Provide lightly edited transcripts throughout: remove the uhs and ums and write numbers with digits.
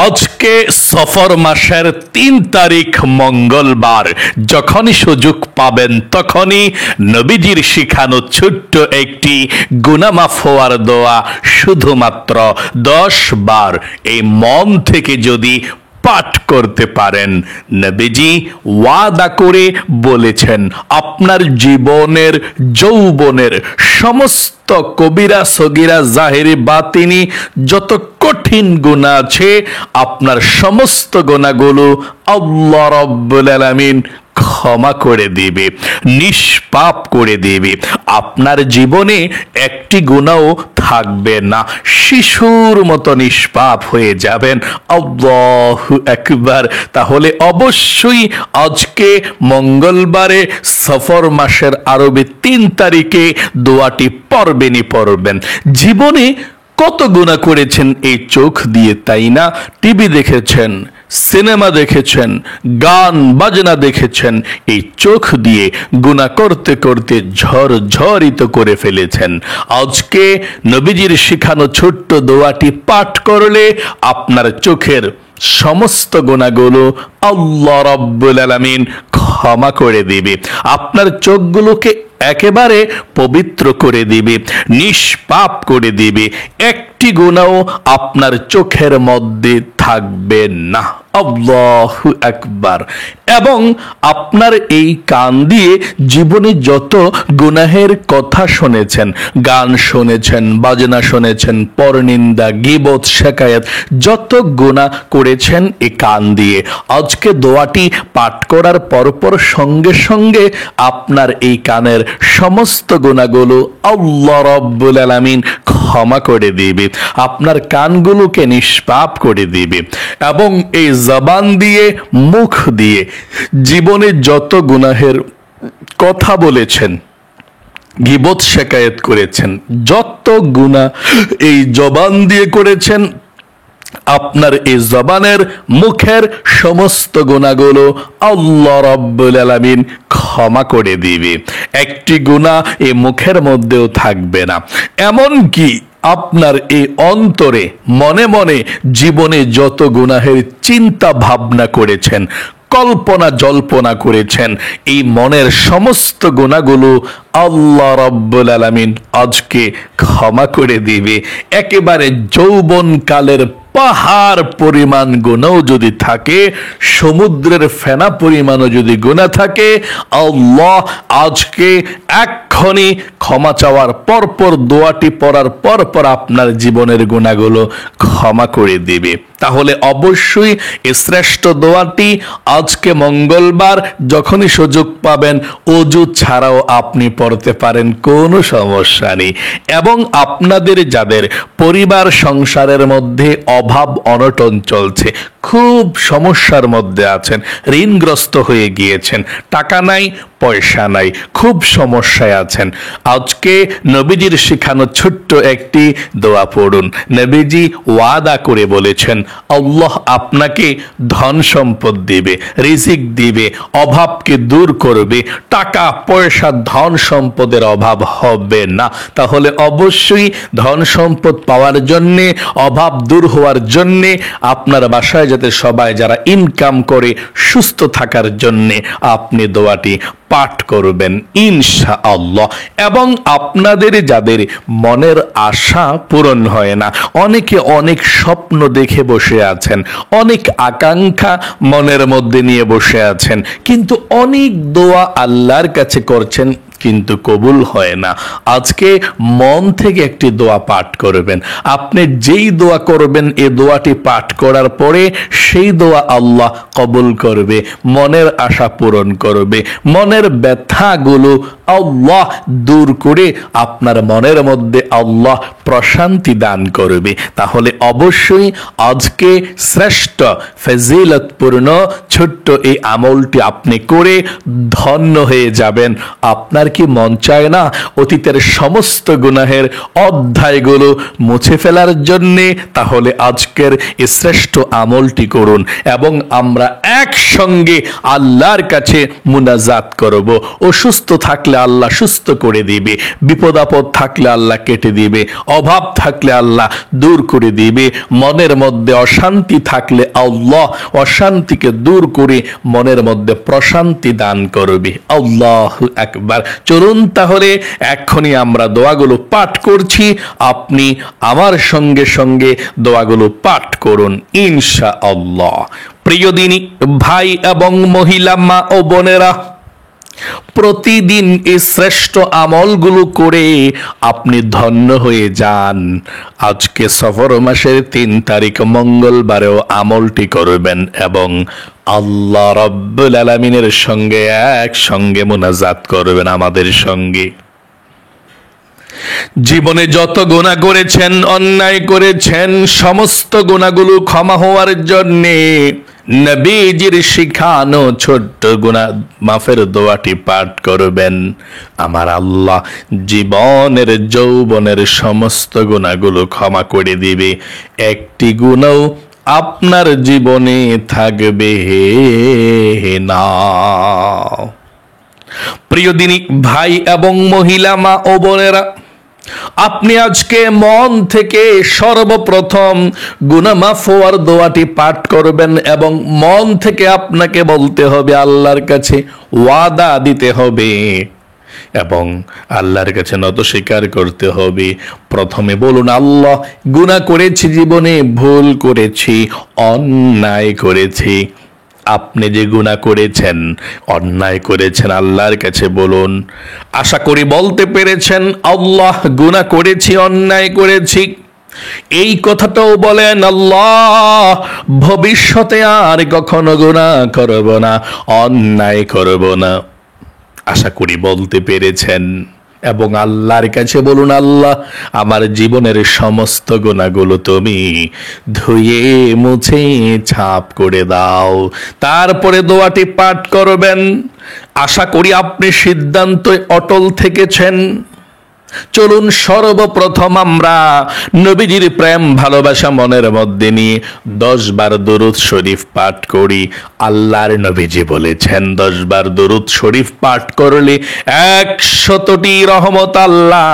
আজকে সফর মাসের ৩ তারিখ মঙ্গলবার। যখনই সুযোগ পাবেন তখনই নবীজির শিখানো ছোট্ট একটি গুনাহ মাফ হওয়ার দোয়া শুধুমাত্র ১০ বার এই মন থেকে যদি পাঠ করতে পারেন, নবীজি ওয়াদা করে বলেছেন আপনার জীবনের যৌবনের সমস্ত কবিরা সগীরা জাহেরি বাতিনি যত কঠিন গুনাহ আছে আপনার সমস্ত গুনাহগুলো আল্লাহ রাব্বুল আলামিন ক্ষমা করে দিবে, নিষ্পাপ করে দিবে। আপনার জীবনে একটি গুনাহও থাকবে না, শিশুর মতো নিষ্পাপ হয়ে যাবেন। আল্লাহু আকবার। তাহলে অবশ্যই আজকে মঙ্গলবারে সফর মাসের আরবি ৩ তারিখে দোয়াটি পড়বেন। জীবনে কত গুনাহ করেছেন এই চোখ দিয়ে, তাই না? টিভি দেখেছেন, সিনেমা দেখেছেন, গান বাজনা দেখেছেন, এই চোখ দিয়ে গুনাহ করতে করতে ঝরঝরিত করে ফেলেছেন। আজকে নবীজির শিখানো ছোট্ট দোয়াটি পাঠ করলে আপনার চোখের সমস্ত গুনাহগুলো আল্লাহ রাব্বুল আলামিন ক্ষমা করে দিবে, আপনার চোখগুলোকে একেবারে পবিত্র করে দিবে, নিষ্পাপ করে দিবে। একটি গুনাহও আপনার চোখের মধ্যে থাকবে না। আল্লাহু আকবার। এবং আপনার এই কান দিয়ে জীবনে যত গুনাহের কথা শুনেছেন, গান শুনেছেন, বাজনা শুনেছেন, পরনিন্দা, গীবত, শিকায়াত, যত গুনাহ করেছেন এই কান দিয়ে, আজকে দোয়াটি পাঠ করার পরপর সঙ্গে সঙ্গে আপনার এই কানের সমস্ত গুনাহগুলো আল্লাহ রাব্বুল আলামিন ক্ষমা করে দিবে, আপনার কানগুলোকে নিষ্পাপ করে দিবে। এবং এই জবান দিয়ে, মুখ দিয়ে জীবনে যত গুনাহের কথা বলেছেন, গীবত শিকায়াত করেছেন, যত গুনাহ এই জবান দিয়ে করেছেন, আপনার এই জবানের মুখের সমস্ত গুনাহগুলো আল্লাহ রাব্বুল আলামিন ক্ষমা করে দিবে। একটি গুনাহ এই মুখের মধ্যেও থাকবে না। এমন কি আপনার এই অন্তরে মনে মনে জীবনে যত গুনাহের চিন্তা ভাবনা করেছেন, কল্পনা জল্পনা করেছেন, এই মনের সমস্ত গুনাহগুলো আল্লাহ রাব্বুল আলামিন আজকে ক্ষমা করে দিবে। একেবারে যৌবন কালের পাহাড় পরিমাণ গুনাহ যদি থাকে, সমুদ্রের ফেনা পরিমাণও যদি গুনাহ থাকে, আল্লাহ আজকে এক্ষুনি ক্ষমা চাওয়ার পরপর দোয়াটি পড়ার পরপর আপনার জীবনের গুনাহগুলো ক্ষমা করে দিবে। তাহলে অবশ্যই এই শ্রেষ্ঠ দোয়াটি আজকে মঙ্গলবার যখনই সুযোগ পাবেন ওযু ছাড়াও আপনি পড়তে পারেন, কোনো সমস্যা নেই। এবং আপনাদের যাদের পরিবার সংসারের মধ্যে অভাব অনটন চলছে, খুব সমস্যার মধ্যে আছেন, ঋণগ্রস্ত হয়ে গিয়েছেন, টাকা নাই, পয়সা নাই, খুব সমস্যায় আছেন, আজকে নবীজির শিখানো ছোট্ট একটি দোয়া পড়ুন। নবীজি ওয়াদা করে বলেছেন আল্লাহ আপনাকে ধন সম্পদ দিবে, রিজিক দিবে, অভাবকে দূর করবে, টাকা পয়সা ধন সম্পদের অভাব হবে না। তাহলে অবশ্যই ধন সম্পদ পাওয়ার জন্যে, অভাব দূর হওয়ার জন্যে, আপনার বাসায় যাতে সবাই যারা ইনকাম করে সুস্থ থাকার জন্যে আপনি দোয়াটি পাঠ করবেন ইনশাআল্লাহ। এবং আপনাদের যাদের মনের আশা পূরণ হয় না, অনেকে অনেক স্বপ্ন দেখে বসে আছেন, অনেক আকাঙ্ক্ষা মনের মধ্যে নিয়ে বসে আছেন, কিন্তু অনেক দোয়া আল্লাহর কাছে করছেন কিন্তু কবুল হয় না, আজকে মন থেকে একটি দোয়া পাঠ করবেন। আপনি যেই দোয়া করবেন এই দোয়াটি পাঠ করার পরে সেই দোয়া আল্লাহ কবুল করবে, মনের আশা পূরণ করবে, মনের ব্যথাগুলো আল্লাহ দূর করে আপনার মনের মধ্যে আল্লাহ প্রশান্তি দান করবে। তাহলে অবশ্যই আজকে শ্রেষ্ঠ ফজিলতপূর্ণ ছোট্ট এই আমলটি আপনি করে ধন্য হয়ে যাবেন। আপনার কি মন চায় না অতীতের সমস্ত গুনাহের অধ্যায়গুলো মুছে ফেলার জন্যে? তাহলে আজকের এই শ্রেষ্ঠ আমলটি করুন এবং আমরা একসঙ্গে আল্লাহর কাছে মুনাজাত করব। অসুস্থ থাকলে আল্লাহ সুস্থ করে দিবে, বিপদ আপদ থাকলে আল্লাহ কেটে দিবে, অভাব থাকলে আল্লাহ দূর করে দিবে, মনের মধ্যে অশান্তি থাকলে আল্লাহ অশান্তিকে দূর করে মনের মধ্যে প্রশান্তি দান করবে। আল্লাহু আকবার। চলুন তাহলে এক্ষুনি আমরা দোয়াগুলো পাঠ করছি, আপনি আমার সঙ্গে সঙ্গে দোয়াগুলো পাঠ করুন ইনশাআল্লাহ। প্রিয় দিনী ভাই এবং মহিলা, মা ও বোনেরা, প্রতিদিন এই শ্রেষ্ঠ আমলগুলো করে আপনি ধন্য হয়ে যান। আজকে সফর মাসের 3 তারিখ মঙ্গলবারেও আমলটি করবেন এবং আল্লাহ রাব্বুল আলামিনের সঙ্গে একসঙ্গে মুনাজাত করবেন আমাদের সঙ্গে। জীবনে যত গুনাহ করেছেন, অন্যায় করেছেন, সমস্ত গুনাহগুলো ক্ষমা হওয়ার জন্যে নবীজির শিখানো ছোট্ট গুনাহ মাফের দোয়াটি পাঠ করবেন। আমার আল্লাহ জীবনের যৌবনের সমস্ত গুনাহগুলো ক্ষমা করে দিবে, একটি গুনাহ আপনার জীবনে থাকবে না। প্রিয় দিনী ভাই এবং মহিলা, মা ও বোনেরা, আপনি আজকে মন থেকে সর্বপ্রথম গুনাহ মাফ হওয়ার দোয়াটি পাঠ করবেন এবং মন থেকে আপনাকে বলতে হবে, আল্লাহর কাছে ওয়াদা দিতে হবে এবং আল্লাহর কাছে নত স্বীকার করতে হবে। প্রথমে বলুন, আল্লাহ গুনাহ করেছি, জীবনে ভুল করেছি, অন্যায় করেছি। আপনি যে গুনাহ করেছেন, অন্যায় করেছেন, আল্লাহর কাছে বলুন। আশা করি বলতে পেরেছেন, আল্লাহ গুনাহ করেছি, অন্যায় করেছি। এই কথাটাও বলেন, আল্লাহ ভবিষ্যতে আর কখনো গুনাহ করব না, অন্যায় করব না। আশা করি বলতে পেরেছেন এবং আল্লাহর কাছে বলুন, আল্লাহ আমার জীবনের সমস্ত গুনাহগুলো তুমি ধুয়ে মুছে ছাপ করে দাও। তারপরে দোয়াটি পাঠ করবেন। আশা করি আপনি সিদ্ধান্তে অটল থেকেছেন। চলুন সর্বপ্রথম আমরা নবীজির প্রেম ভালোবাসা মনের মধ্যে নিয়ে 10 বার দরুদ শরীফ পাঠ করি। আল্লাহর নবীজি বলেছেন 10 বার দরুদ শরীফ পাঠ করলে 100টি রহমত আল্লাহ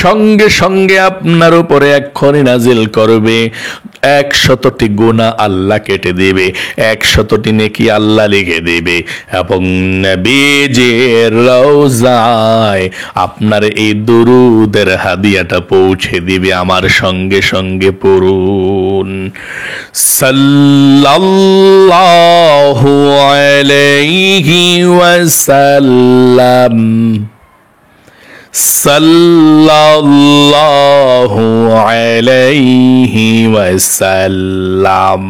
সঙ্গে সঙ্গে আপনার উপরে এক্ষুনি নাজিল করবে। 100টি গুনাহ আল্লাহ কেটে দেবে, 100টি নেকি আল্লাহ লিখে দেবে এবং নবীজির রওজায় আপনার এই দুরুদের হাদিয়াটা পৌঁছে দিবে। আমার সঙ্গে সঙ্গে পড়ুন, সাল্লাল্লাহু আলাইহি ওয়াসাল্লাম, সাল্লাল্লাহু আলাইহি ওয়াসাল্লাম,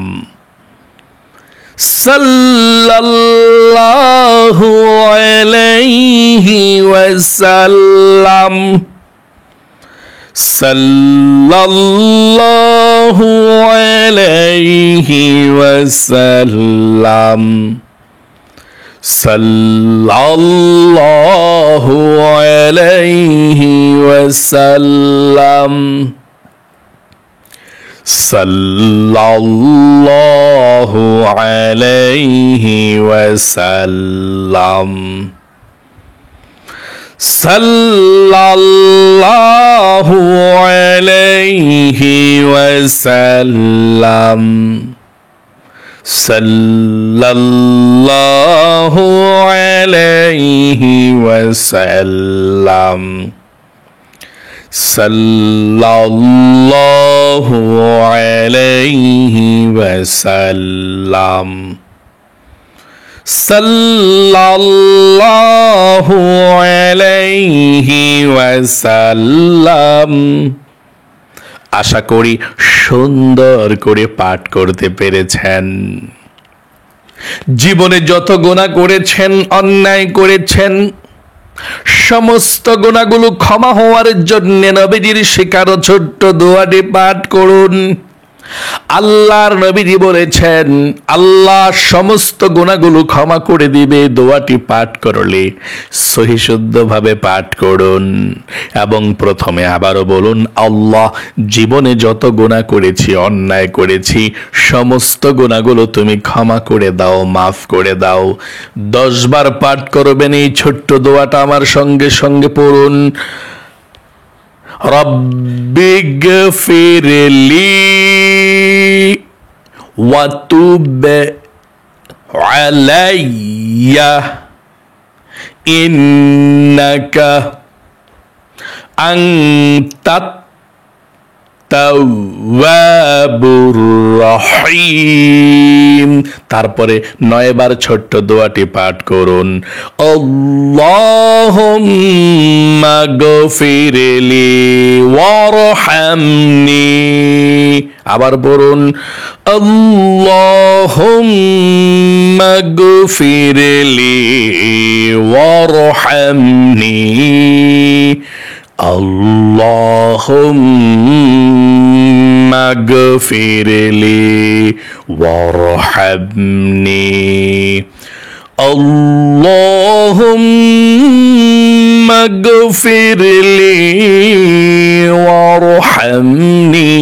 সাল্লাল্লাহু আলাইহি ওয়াসাল্লাম, সাল্লাল্লাহু আলাইহি ওয়াসাল্লাম, সাল্লাল্লাহু আলাইহি ওয়াসাল্লাম, সাল্লাল্লাহু আলাইহি ওয়াসাল্লাম, সাল্লাল্লাহু আলাইহি ওয়াসাল্লাম, সাল্লাল্লাহু আলাইহি ওয়াসাল্লাম, সাল্লাল্লাহু আলাইহি ওয়াসাল্লাম, সাল্লাল্লাহু আলাইহি ওয়াসাল্লাম। আশা করি সুন্দর করে পাঠ করতে পেরেছেন। জীবনে যত গুনাহ করেছেন, অন্যায় করেছেন, সমস্ত গুনাহগুলো ক্ষমা হওয়ার জন্য নবীজির শেখানো ছোট্ট দোয়াটি পাঠ করুন। আল্লাহর নবীজি বলেছেন আল্লাহ সমস্ত গুনাহগুলো ক্ষমা করে দিবে দোয়াটি পাঠ করলে। সহি শুদ্ধভাবে পাঠ করুন এবং প্রথমে আবারও বলুন, আল্লাহ জীবনে যত গুনাহ করেছি, অন্যায় করেছি, সমস্ত গুনাহগুলো তুমি ক্ষমা করে দাও, মাফ করে দাও। 10 বার পাঠ করবেন এই ছোট্ট দোয়াটা, আমার সঙ্গে সঙ্গে পড়ুন। রব্বিগফিরলি ওয়াতুব আলাইয়া ইন্নাকা আনতাত তাওয়াবুর রহিম। তারপরে 9 বার ছোট্ট দোয়াটি পাঠ করুন। আল্লাহুম্মা গফিরলি ওয়ারহামনি। আবার বলুন, আল্লাহুম্মা গফিরলি ওয়ারহামনি। আল্লাহুম্মা গফিরলি ওয়ারহামনি। আল্লাহুম্মা গফিরলি ওয়ারহামনি।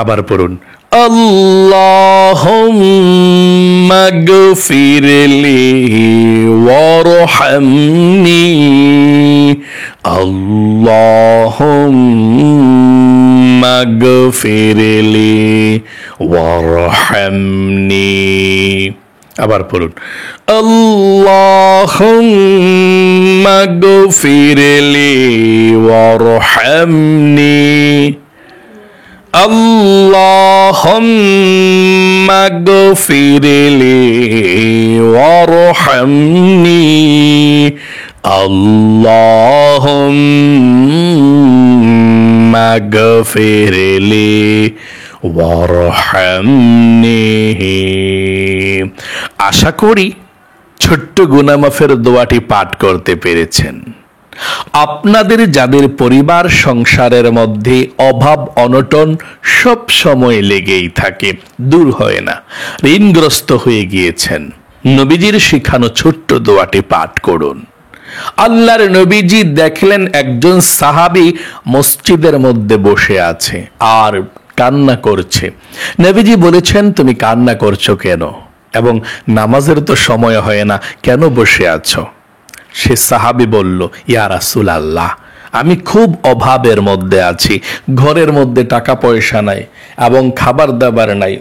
আবার পড়ুন, আল্লাহুম্মা গফিরলি ওয়ারহামনি। আল্লাহুম্মা গফিরলি ওয়ারহামনি। আবার পড়ুন, আল্লাহুম্মা গফিরলি ওয়ারহামনি। আল্লাহুম্মা গফিরলি ওয়ারহামনি। আল্লাহুম্মা গফিরলি ওয়ারহামনি। আশা করি ছোট্ট গুনাহ মাফের দোয়াটি পাঠ করতে পেরেছেন। আপনাদের যাদের পরিবার সংসারের মধ্যে অভাব অনটন সব সময় লেগেই থাকে, দূর হয় না, ঋণগ্রস্ত হয়ে গিয়েছেন, নবীজির শিখানো ছোট্ট দোয়াটি পাঠ করুন। আল্লাহর নবীজি দেখলেন একজন সাহাবী মসজিদের মধ্যে বসে আছে আর কান্না করছে। নবীজি বলেছেন, তুমি কান্না করছো কেন? এবং নামাজের তো সময় হয় না, কেন বসে আছো? সে সাহাবী বলল, ইয়া রাসূলুল্লাহ, আমি খুব অভাবের মধ্যে আছি, ঘরের মধ্যে টাকা পয়সা নাই এবং খাবার দাবার নাই,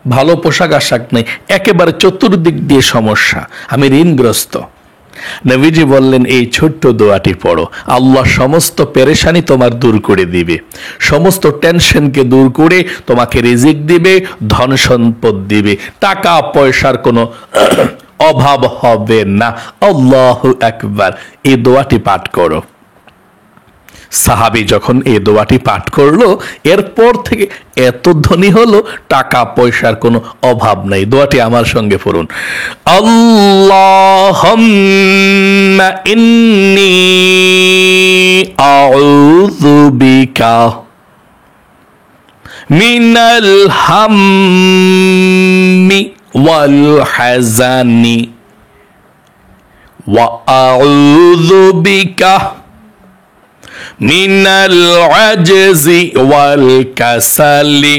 ভালো পোশাক আশাক নেই, একেবারে চতুর্দিক দিয়ে সমস্যা, আমি ঋণগ্রস্ত। নবীজি বললেন, এই ছোট্ট দোয়াটি পড়ো, আল্লাহ সমস্ত পেরেশানি তোমার দূর করে দিবে, সমস্ত টেনশনকে দূর করে তোমাকে রিজিক দিবে, ধন সম্পদ দিবে, টাকা পয়সার কোনো অভাব হবে না। আল্লাহু আকবার। এই দোয়াটি পাঠ করো। সাহাবী যখন এই দোয়াটি পাঠ করলো, এরপর থেকে এত ধনী হলো, টাকা পয়সার কোনো অভাব নাই। দোয়াটি আমার সঙ্গে পড়ুন। আল্লাহুম্মা ইন্নী আউযু বিকা মিনাল হাম্মি ওয়াল হাযানি ওয়া আউযু বিকা মিনাল আজজি ওয়াল কাসালি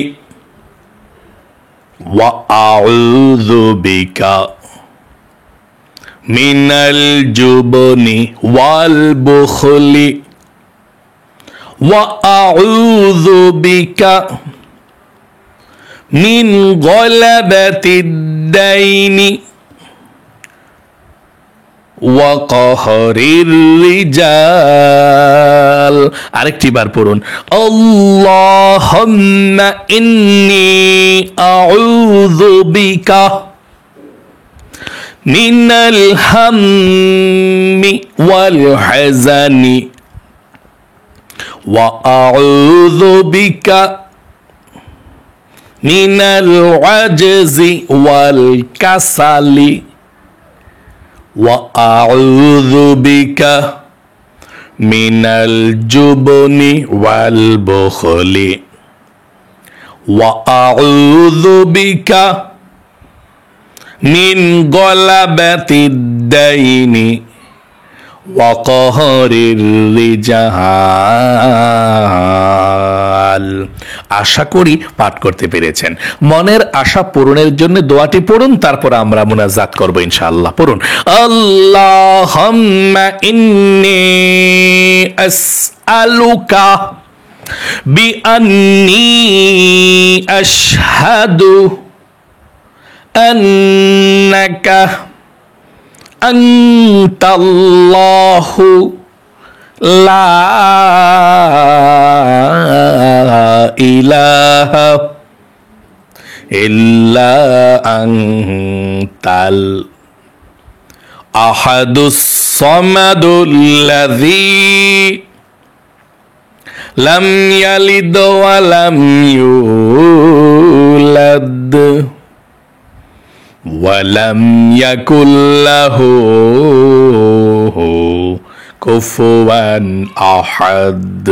ওয়া আউযু বিকা মিনাল জুবনি ওয়াল বুখলি ওয়া আউযু বিকা মিন গলাবাতিদ দাইনি ওয়া কাহরির রিজাল। আরেকটি বার পড়ুন। আল্লাহুম্মা ইন্নী আউযু বিকা মিনাল হাম্মি ওয়াল হাযানি ওয়া আউযু বিকা মিনাল আজজি ওয়াল কাসালি ওয়া আউযু বিকা মিনাল জুবনি ওয়াল বুখলি ওয়া আউযু বিকা মিন গলাবাতিদ দাইনি ওয়া কহরির রিজাল। আশা করি পাঠ করতে পেরেছেন। মনের আশা পূরণের জন্য দোয়াটি পড়ুন, তারপর আমরা মুনাজাত করব ইনশাআল্লাহ। পড়ুন, আল্লাহুম্মা ইন্নী আসআলুকা বিআন্নী আশহাদু আন্নাকা আনতাল্লাহু লা ইলাহা ইল্লা আনতাল আহাদুস সামাদুল্লাযী লাম ইয়ালিদ ওয়া লাম ইউলাদ ওয়ালাম ইয়াকুল লাহু কুফুয়ান আহাদ।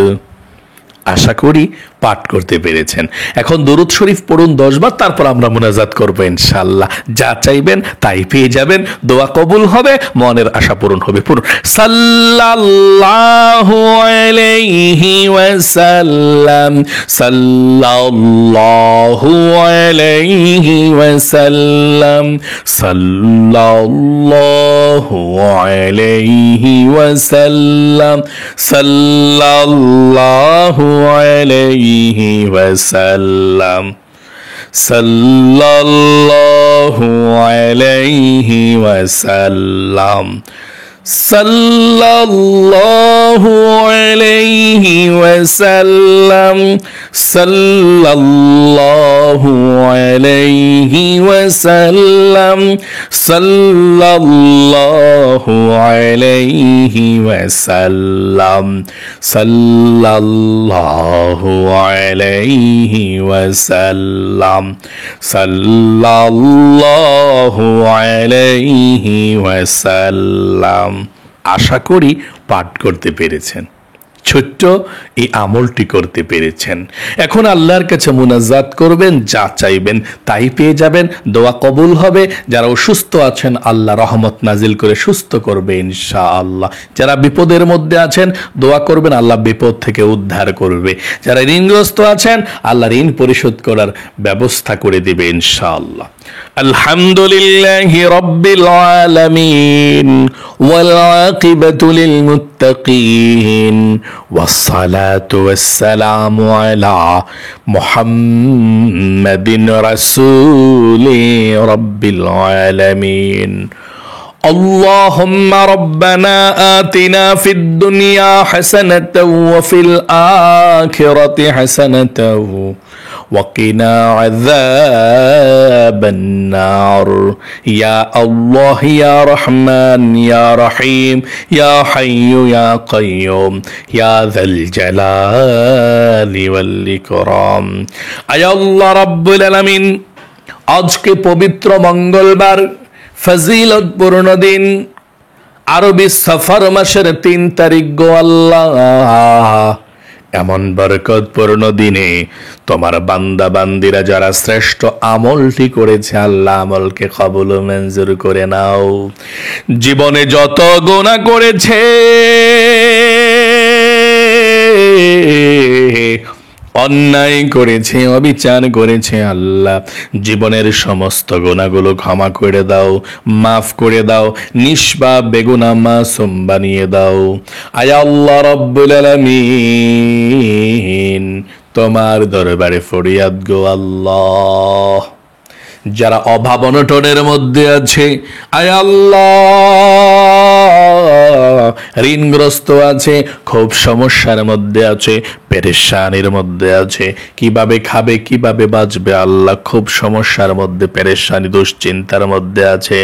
আশা করি পাঠ করতে পেরেছেন। এখন দরুদ শরীফ পড়ুন 10 বার, তারপর আমরা মুনাজাত করবো ইনশাআল্লাহ। যা চাইবেন তাই পেয়ে যাবেন, দোয়া কবুল হবে, মনের আশা পূরণ হবে। পড়ুন, সাল্লাল্লাহু আলাইহি ওয়াসাল্লাম, সাল্লাল্লাহু আলাইহি ওয়াসাল্লাম, সাল্লাল্লাহু আলাইহি ওয়াসাল্লাম, সাল্লাল্লাহু আলাইহি ওয়াসাল্লাম, সাল্লাল্লাহু আলাইহি ওয়াসাল্লাম, সাল্লাল্লাহু আলাইহি ওয়াসাল্লাম, সাল্লাল্লাহু আলাইহি ওয়াসাল্লাম, সাল্লাল্লাহু আলাইহি ওয়াসাল্লাম, সাল্লাল্লাহু আলাইহি ওয়াসাল্লাম, সাল্লাল্লাহু আলাইহি ওয়াসাল্লাম। আশা করি পাঠ করতে পেরেছেন, ছোট্ট এই আমলটি করতে পেরেছেন। এখন আল্লাহর কাছে মুনাজাত করবেন, যা চাইবেন তাই পেয়ে যাবেন, দোয়া কবুল হবে। যারা অসুস্থ আছেন আল্লাহ রহমত নাজিল করে সুস্থ করবে ইনশাআল্লাহ। যারা বিপদের মধ্যে আছেন দোয়া করবেন, আল্লাহ বিপদ থেকে উদ্ধার করবে। যারা ঋণগ্রস্ত আছেন আল্লাহ ঋণ পরিশোধ করার ব্যবস্থা করে দিবে ইনশাআল্লাহ। আলহামদুলিল্লাহি রাব্বিল আলামিন ওয়াল আকিবাতু লিল মুত্তাকিন والصلاة والسلام على محمد رسول رب العالمين اللهم ربنا آتنا في الدنيا حسنة وفي الآخرة حسنة وقنا عذاب النار يا الله يا رحمن يا رحيم يا حي يا قيوم يا ذا الجلال والإكرام يا الله رب العالمين আজকে পবিত্র মঙ্গলবার ফজিলতপূর্ণ দিন আরবি সফর মাসের 3 তারিখ গো আল্লাহ, এমন বরকতপূর্ণ দিনে তোমার বান্দা বান্দিরা যারা শ্রেষ্ঠ আমলটি করেছে আল্লাহ আমলকে কবুল ও মঞ্জুর করে নাও। জীবনে যত গুনাহ করেছে অন্যায় করেছে অবিচার করেছে আল্লাহ জীবনের সমস্ত গুনাহগুলো ক্ষমা করে দাও, মাফ করে দাও, নিষ্পাপ বেগুনাহ মাসুম বানিয়ে দাও। আয় আল্লাহ রব্বুল আলামিন তোমার দরবারে ফরিয়াদ গো আল্লাহ। যারা অভাব অনটনের মধ্যে আছে আয় আল্লাহ, ঋণগ্রস্ত আছে, খুব সমস্যার মধ্যে আছে, পেরেশানির মধ্যে আছে, কিভাবে খাবে কিভাবে বাঁচবে আল্লাহ খুব সমস্যার মধ্যে পেরেশানি দুশ্চিন্তার মধ্যে আছে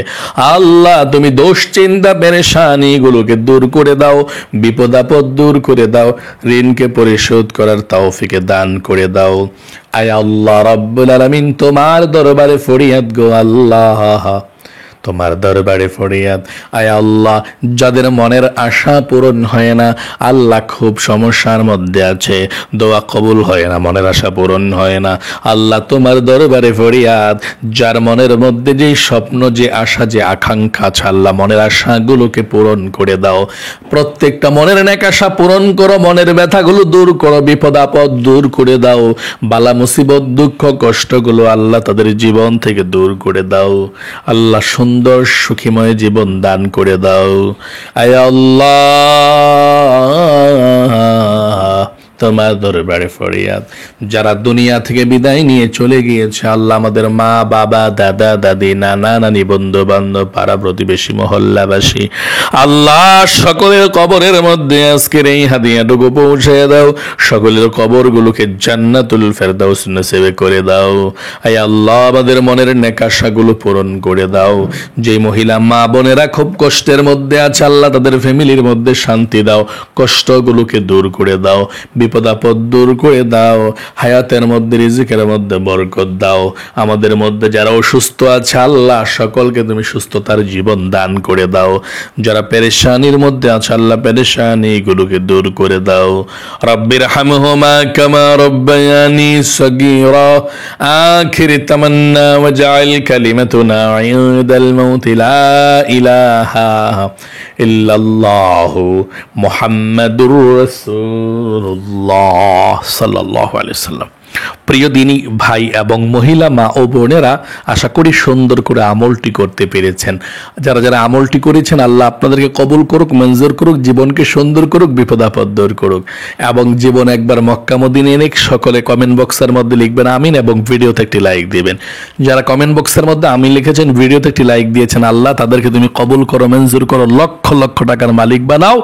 আল্লাহ তুমি দুশ্চিন্তা পেরেশানি গুলোকে দূর করে দাও, বিপদ আপদ দূর করে দাও, ঋণকে পরিশোধ করার তৌফিকে দান করে দাও। আয় আল্লাহ রাব্বুল আলামিন তোমার দরবারে ফরিয়াদ গো আল্লাহ, তোমার দরবারে ফরিয়াদ। আয় আল্লাহ, যাদের মনের আশা পূরণ হয় না, আল্লাহ খুব সমস্যার মধ্যে আছে, দোয়া কবুল হয় না, মনের আশা পূরণ হয় না, আল্লাহ তোমার দরবারে ফরিয়াদ। যার মনের মধ্যে যে স্বপ্ন, যে আশা, যে আকাঙ্ক্ষা আছে, আল্লাহ মনের আশাগুলোকে পূরণ করে দাও। প্রত্যেকটা মনের নেক আশা পূরণ করো, মনের ব্যথাগুলো দূর করো, বিপদ আপদ দূর করে দাও, বালা মুসিবত দুঃখ কষ্টগুলো আল্লাহ তাদের জীবন থেকে দূর করে দাও। আল্লাহ সুন্দর সুখীময় জীবন দান করে দাও। আয় আল্লাহ, তোমার দরবারে ফরিয়াদ। যারা দুনিয়া থেকে বিদায় নিয়ে চলে গিয়েছে, আল্লাহ আমাদের মা বাবা দাদা দাদি নানা নানি বন্ধু বান্ধব পাড়া প্রতিবেশী মহল্লাবাসী, আল্লাহ সকলের কবরের মধ্যে আজকের এই হাদিয়াটুকু পৌঁছে দাও। সকলের কবরগুলোকে জান্নাতুল ফেরদাউস নসিব করে দাও। আয় আল্লাহ, আমাদের মনের নেক আশাগুলো পূরণ করে দাও। যে মহিলা মা বোনেরা খুব কষ্টের মধ্যে আছে, আল্লাহ তাদের ফ্যামিলির মধ্যে শান্তি দাও, কষ্টগুলোকে দূর করে দাও, বিপদ আপদ দূর করে দাও, হায়াতের মধ্যে রিজিকের মধ্যে বরকত দাও। আমাদের মধ্যে যারা অসুস্থ আছে, আল্লাহ সকলকে তুমি সুস্থতার জীবন দান করে দাও। যারা পেরেশানির মধ্যে আছে, আল্লাহ পেরেশানিগুলোকে দূর করে দাও। রব্বির হামহুমা কামা রব্বায়ানি সগীরা। আখির তামান্না ওয়াজআল কালিমাতুনা ইনদাল মাউত লা ইলাহা ইল্লাল্লাহু মুহাম্মাদুর রাসূলুল্লাহ সাল্লাল্লাহু আলাইহি ওয়াসাল্লাম। প্রিয় দিনী ভাই এবং মহিলা মা ও বোনেরা, আশা করি সুন্দর করে আমলটি করতে পেরেছেন। যারা যারা আমলটি করেছেন, আল্লাহ আপনাদেরকে কবুল করুক, মঞ্জুর করুক, জীবনকে সুন্দর করুক, বিপদ আপদ দূর করুক, এবং জীবন একবার মক্কা মদিনা এনে সকলে কমেন্ট বক্সের মধ্যে লিখবেন আমিন, এবং ভিডিওতে একটি লাইক দিবেন। যারা কমেন্ট বক্সের মধ্যে আমিন লিখেছেন, ভিডিওতে একটি লাইক দিয়েছেন, আল্লাহ তাদেরকে তুমি কবুল করো, মঞ্জুর করো, লক্ষ লক্ষ টাকার মালিক বানাও,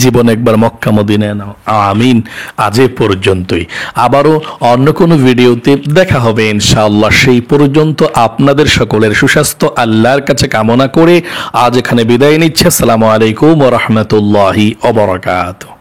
জীবন একবার মক্কা মদিনা নাও, আমিন। আজ এ পর্যন্তই, আবারও অন্য কোনো ভিডিওতে দেখা হবে ইনশাআল্লাহ। সেই পর্যন্ত আপনাদের সকলের সুস্বাস্থ্য আল্লাহর কাছে কামনা করে আজ এখানে বিদায় নিচ্ছে। আসসালামু আলাইকুম ওয়া রাহমাতুল্লাহি ওয়া বারাকাতুহু।